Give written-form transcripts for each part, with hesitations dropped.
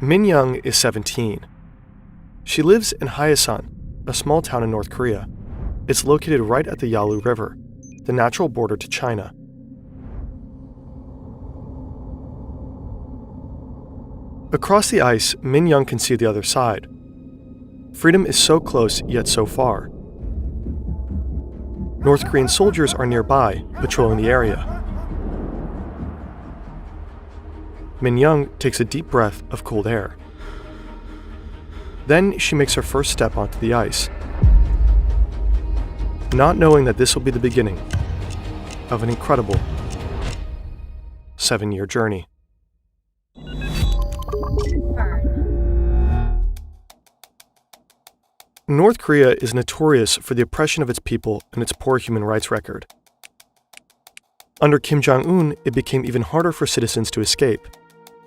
Min Young is 17. She lives in Hyesan, a small town in North Korea. It's located right at the Yalu River, the natural border to China. Across the ice, Min Young can see the other side. Freedom is so close, yet so far. North Korean soldiers are nearby, patrolling the area. Min Young takes a deep breath of cold air. Then she makes her first step onto the ice, not knowing that this will be the beginning of an incredible 7-year journey. North Korea is notorious for the oppression of its people and its poor human rights record. Under Kim Jong-un, it became even harder for citizens to escape.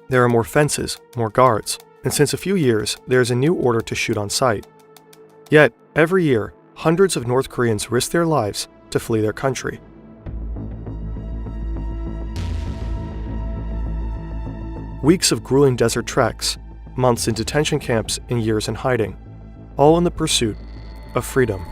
There are more fences, more guards, and since a few years, there is a new order to shoot on sight. Yet, every year, hundreds of North Koreans risk their lives to flee their country. Weeks of grueling desert treks, months in detention camps, and years in hiding, all in the pursuit of freedom.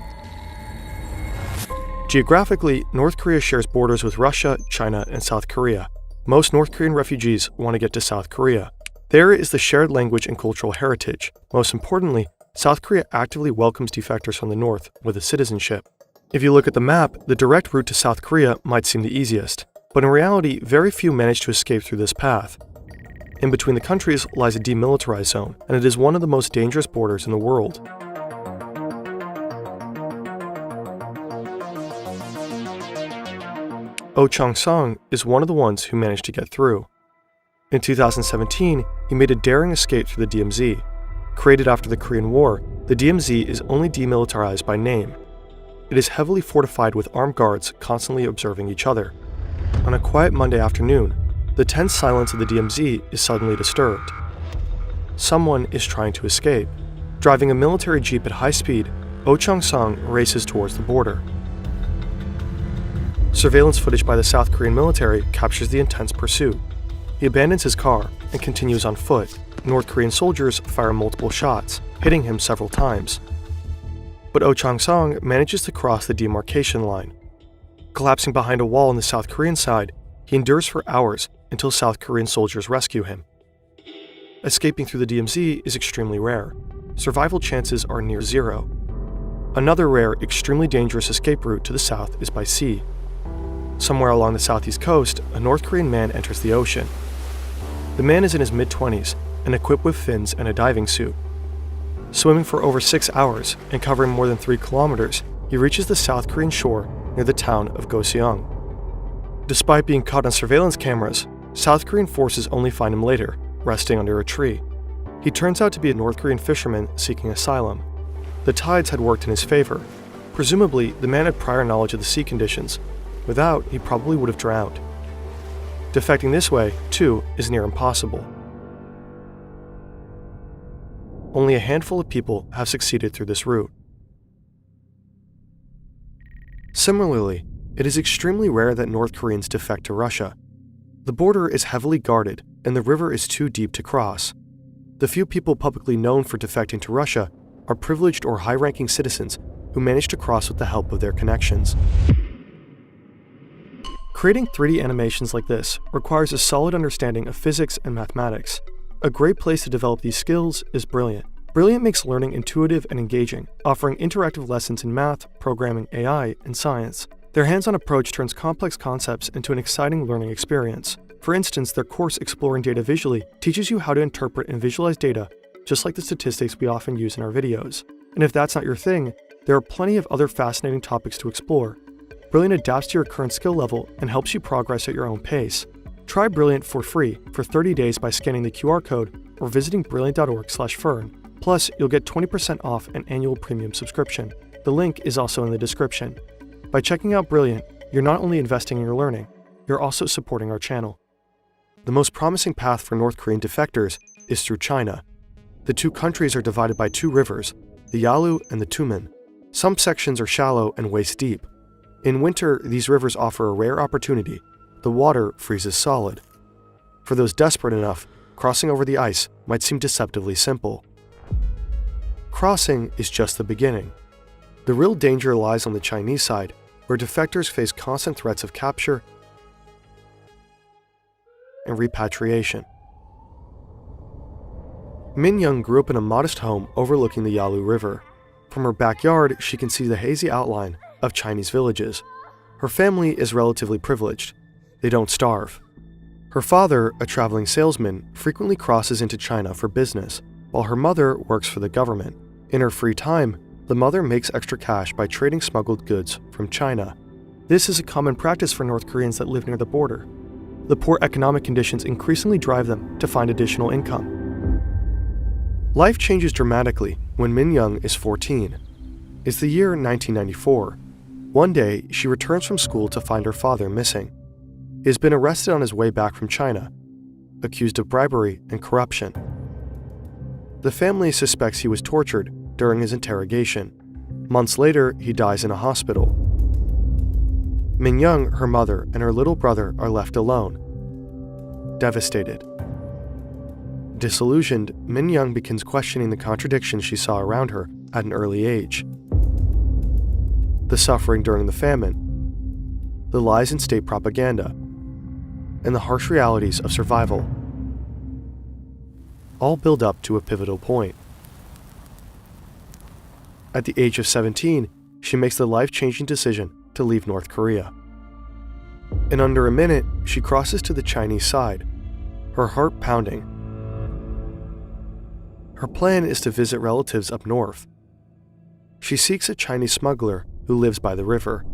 Geographically, North Korea shares borders with Russia, China, and South Korea. Most North Korean refugees want to get to South Korea. There is the shared language and cultural heritage. Most importantly, South Korea actively welcomes defectors from the North with a citizenship. If you look at the map, the direct route to South Korea might seem the easiest, but in reality, very few manage to escape through this path. In between the countries lies a demilitarized zone, and it is one of the most dangerous borders in the world. Oh Chong-song is one of the ones who managed to get through. In 2017, he made a daring escape through the DMZ. Created after the Korean War, the DMZ is only demilitarized by name. It is heavily fortified with armed guards constantly observing each other. On a quiet Monday afternoon, the tense silence of the DMZ is suddenly disturbed. Someone is trying to escape. Driving a military jeep at high speed, Oh Chong-song races towards the border. Surveillance footage by the South Korean military captures the intense pursuit. He abandons his car and continues on foot. North Korean soldiers fire multiple shots, hitting him several times. But Oh Chong-song manages to cross the demarcation line. Collapsing behind a wall on the South Korean side, he endures for hours until South Korean soldiers rescue him. Escaping through the DMZ is extremely rare. Survival chances are near zero. Another rare, extremely dangerous escape route to the south is by sea. Somewhere along the southeast coast, a North Korean man enters the ocean. The man is in his mid-20s and equipped with fins and a diving suit. Swimming for over 6 hours and covering more than 3 kilometers, he reaches the South Korean shore near the town of Goseong. Despite being caught on surveillance cameras, South Korean forces only find him later, resting under a tree. He turns out to be a North Korean fisherman seeking asylum. The tides had worked in his favor. Presumably, the man had prior knowledge of the sea conditions. Without, he probably would have drowned. Defecting this way, too, is near impossible. Only a handful of people have succeeded through this route. Similarly, it is extremely rare that North Koreans defect to Russia. The border is heavily guarded, and the river is too deep to cross. The few people publicly known for defecting to Russia are privileged or high-ranking citizens who manage to cross with the help of their connections. Creating 3D animations like this requires a solid understanding of physics and mathematics. A great place to develop these skills is Brilliant. Brilliant makes learning intuitive and engaging, offering interactive lessons in math, programming, AI, and science. Their hands-on approach turns complex concepts into an exciting learning experience. For instance, their course Exploring Data Visually teaches you how to interpret and visualize data, just like the statistics we often use in our videos. And if that's not your thing, there are plenty of other fascinating topics to explore. Brilliant adapts to your current skill level and helps you progress at your own pace. Try Brilliant for free for 30 days by scanning the QR code or visiting brilliant.org/fern. Plus, you'll get 20% off an annual premium subscription. The link is also in the description. By checking out Brilliant, you're not only investing in your learning, you're also supporting our channel. The most promising path for North Korean defectors is through China. The two countries are divided by 2 rivers, the Yalu and the Tumen. Some sections are shallow and waist deep. In winter, these rivers offer a rare opportunity. The water freezes solid. For those desperate enough, crossing over the ice might seem deceptively simple. Crossing is just the beginning. The real danger lies on the Chinese side, where defectors face constant threats of capture and repatriation. Min Young grew up in a modest home overlooking the Yalu River. From her backyard, she can see the hazy outline of Chinese villages. Her family is relatively privileged. They don't starve. Her father, a traveling salesman, frequently crosses into China for business, while her mother works for the government. In her free time, the mother makes extra cash by trading smuggled goods from China. This is a common practice for North Koreans that live near the border. The poor economic conditions increasingly drive them to find additional income. Life changes dramatically when Min Young is 14. It's the year 1994. One day, she returns from school to find her father missing. He has been arrested on his way back from China, accused of bribery and corruption. The family suspects he was tortured during his interrogation. Months later, he dies in a hospital. Min Young, her mother, and her little brother are left alone, devastated. Disillusioned, Min Young begins questioning the contradictions she saw around her at an early age. The suffering during the famine, the lies in state propaganda, and the harsh realities of survival all build up to a pivotal point. At the age of 17, she makes the life-changing decision to leave North Korea. In under a minute, she crosses to the Chinese side, her heart pounding. Her plan is to visit relatives up north. She seeks a Chinese smuggler who lives by the river.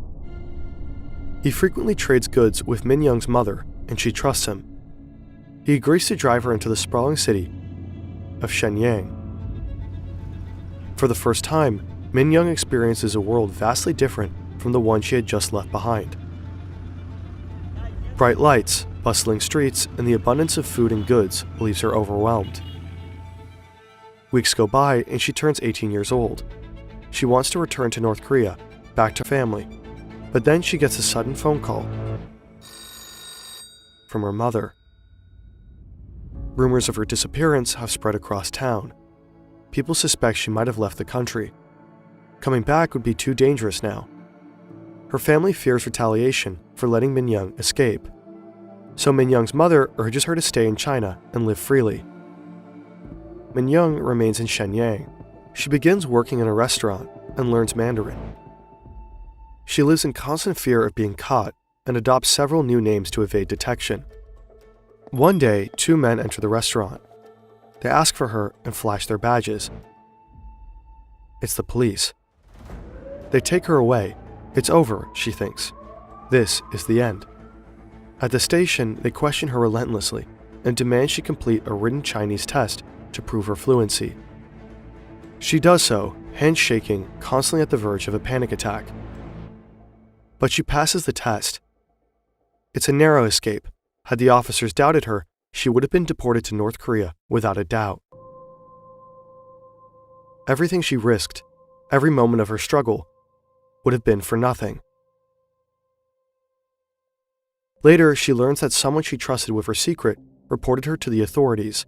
He frequently trades goods with Min Young's mother, and she trusts him. He agrees to drive her into the sprawling city of Shenyang. For the first time, Min Young experiences a world vastly different from the one she had just left behind. Bright lights, bustling streets, and the abundance of food and goods leaves her overwhelmed. Weeks go by and she turns 18 years old. She wants to return to North Korea, back to family, but then she gets a sudden phone call from her mother. Rumors of her disappearance have spread across town. People suspect she might have left the country. Coming back would be too dangerous now. Her family fears retaliation for letting Min Young escape. So Min Young's mother urges her to stay in China and live freely. Min Young remains in Shenyang. She begins working in a restaurant and learns Mandarin. She lives in constant fear of being caught and adopts several new names to evade detection. One day, two men enter the restaurant. They ask for her and flash their badges. It's the police. They take her away. It's over, she thinks. This is the end. At the station, they question her relentlessly and demand she complete a written Chinese test to prove her fluency. She does so, hands shaking, constantly at the verge of a panic attack. But she passes the test. It's a narrow escape. Had the officers doubted her, she would have been deported to North Korea without a doubt. Everything she risked, every moment of her struggle, would have been for nothing. Later, she learns that someone she trusted with her secret reported her to the authorities.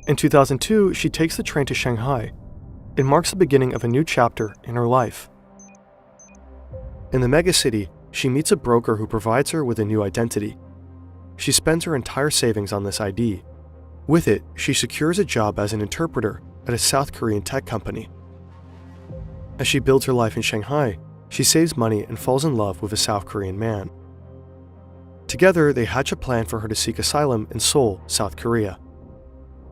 In 2002, she takes the train to Shanghai. It marks the beginning of a new chapter in her life. In the megacity, she meets a broker who provides her with a new identity. She spends her entire savings on this ID. With it, she secures a job as an interpreter at a South Korean tech company. As she builds her life in Shanghai, she saves money and falls in love with a South Korean man. Together, they hatch a plan for her to seek asylum in Seoul, South Korea.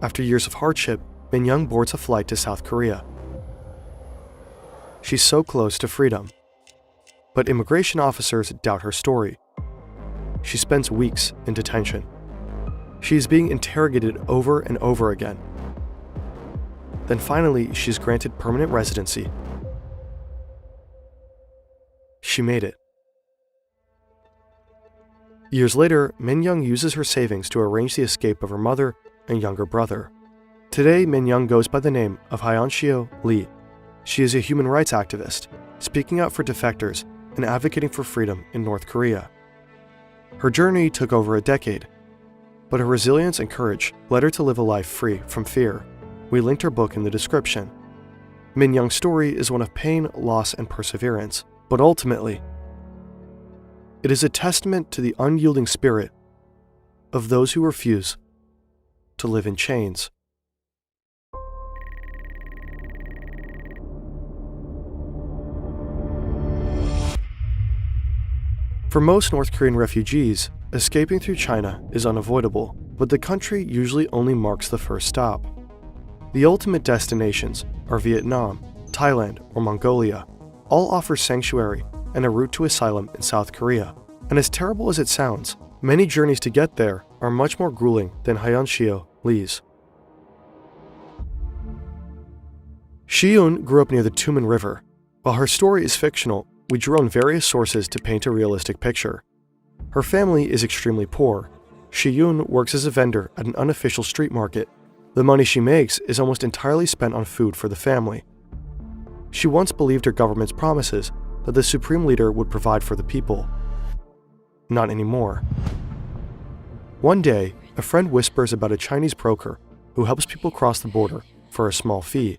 After years of hardship, Min Young boards a flight to South Korea. She's so close to freedom. But immigration officers doubt her story. She spends weeks in detention. She is being interrogated over and over again. Then finally, she's granted permanent residency. She made it. Years later, Min Young uses her savings to arrange the escape of her mother and younger brother. Today, Min Young goes by the name of Hyunshio Lee. She is a human rights activist, speaking out for defectors and advocating for freedom in North Korea. Her journey took over a decade, but her resilience and courage led her to live a life free from fear. We linked her book in the description. Min Young's story is one of pain, loss, and perseverance, but ultimately, it is a testament to the unyielding spirit of those who refuse to live in chains. For most North Korean refugees, escaping through China is unavoidable, but the country usually only marks the first stop. The ultimate destinations are Vietnam, Thailand, or Mongolia. All offer sanctuary and a route to asylum in South Korea. And as terrible as it sounds, many journeys to get there are much more grueling than Hyunshio Lee's. Shiyun grew up near the Tumen River. While her story is fictional, we drew on various sources to paint a realistic picture. Her family is extremely poor. Shiyun works as a vendor at an unofficial street market. The money she makes is almost entirely spent on food for the family. She once believed her government's promises that the supreme leader would provide for the people. Not anymore. One day, a friend whispers about a Chinese broker who helps people cross the border for a small fee.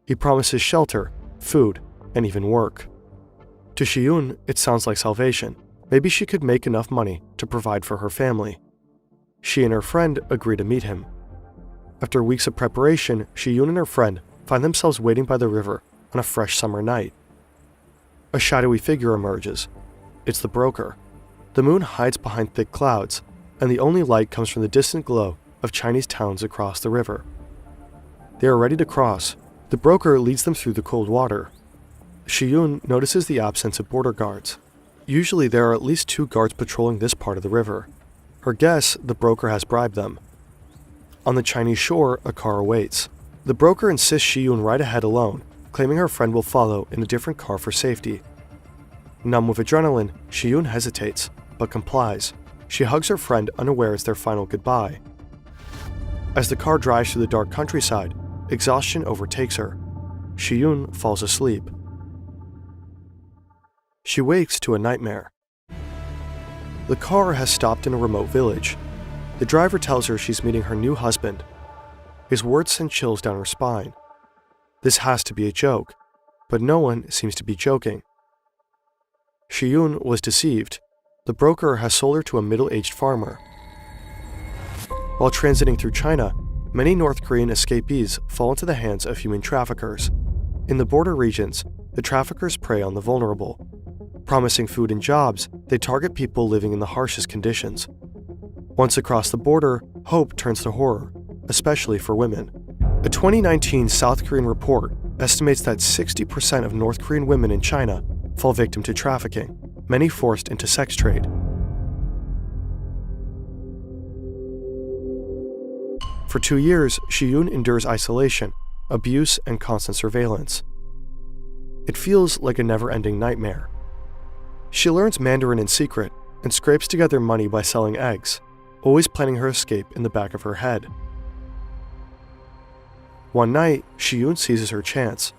He promises shelter, food, and even work. To Shiyun, it sounds like salvation. Maybe she could make enough money to provide for her family. She and her friend agree to meet him. After weeks of preparation, Shiyun and her friend find themselves waiting by the river on a fresh summer night. A shadowy figure emerges. It's the broker. The moon hides behind thick clouds, and the only light comes from the distant glow of Chinese towns across the river. They are ready to cross. The broker leads them through the cold water. Shiyun notices the absence of border guards. Usually there are at least 2 guards patrolling this part of the river. Her guess, the broker has bribed them. On the Chinese shore, a car awaits. The broker insists Shiyun ride ahead alone, claiming her friend will follow in a different car for safety. Numb with adrenaline, Shiyun hesitates, but complies. She hugs her friend, unaware it's their final goodbye. As the car drives through the dark countryside, exhaustion overtakes her. Shiyun falls asleep. She wakes to a nightmare. The car has stopped in a remote village. The driver tells her she's meeting her new husband. His words send chills down her spine. This has to be a joke, but no one seems to be joking. Shiyun was deceived. The broker has sold her to a middle-aged farmer. While transiting through China, many North Korean escapees fall into the hands of human traffickers. In the border regions, the traffickers prey on the vulnerable. Promising food and jobs, they target people living in the harshest conditions. Once across the border, hope turns to horror, especially for women. A 2019 South Korean report estimates that 60% of North Korean women in China fall victim to trafficking, many forced into sex trade. For 2 years, Shiyun endures isolation, abuse, and constant surveillance. It feels like a never-ending nightmare. She learns Mandarin in secret and scrapes together money by selling eggs, always planning her escape in the back of her head. One night, Shiyun seizes her chance.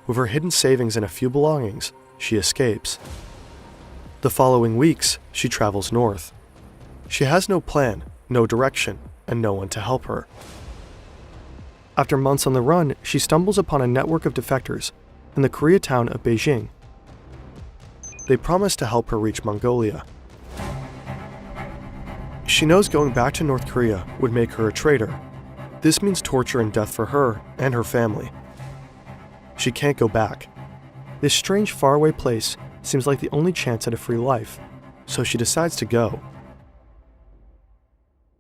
With her hidden savings and a few belongings, she escapes. The following weeks, she travels north. She has no plan, no direction, and no one to help her. After months on the run, she stumbles upon a network of defectors in the Koreatown of Beijing. They promise to help her reach Mongolia. She knows going back to North Korea would make her a traitor. This means torture and death for her and her family. She can't go back. This strange faraway place seems like the only chance at a free life, so she decides to go.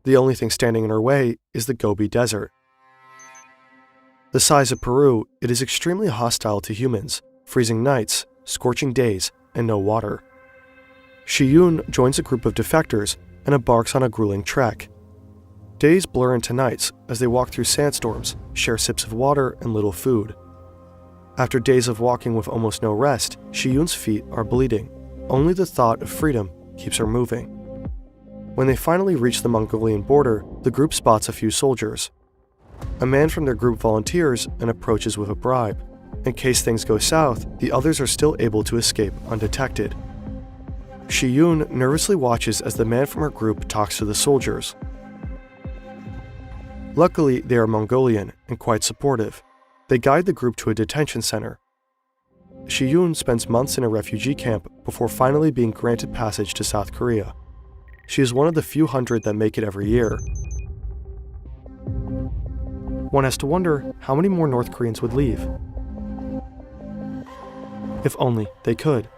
The only thing standing in her way is the Gobi Desert. The size of Peru, it is extremely hostile to humans, freezing nights, scorching days, and no water. Shiyun joins a group of defectors and embarks on a grueling trek. Days blur into nights as they walk through sandstorms, share sips of water and little food. After days of walking with almost no rest, Shiyun's feet are bleeding. Only the thought of freedom keeps her moving. When they finally reach the Mongolian border, the group spots a few soldiers. A man from their group volunteers and approaches with a bribe. In case things go south, the others are still able to escape undetected. Shiyun nervously watches as the man from her group talks to the soldiers. Luckily, they are Mongolian and quite supportive. They guide the group to a detention center. Shiyun spends months in a refugee camp before finally being granted passage to South Korea. She is one of the few hundred that make it every year. One has to wonder how many more North Koreans would leave. If only they could.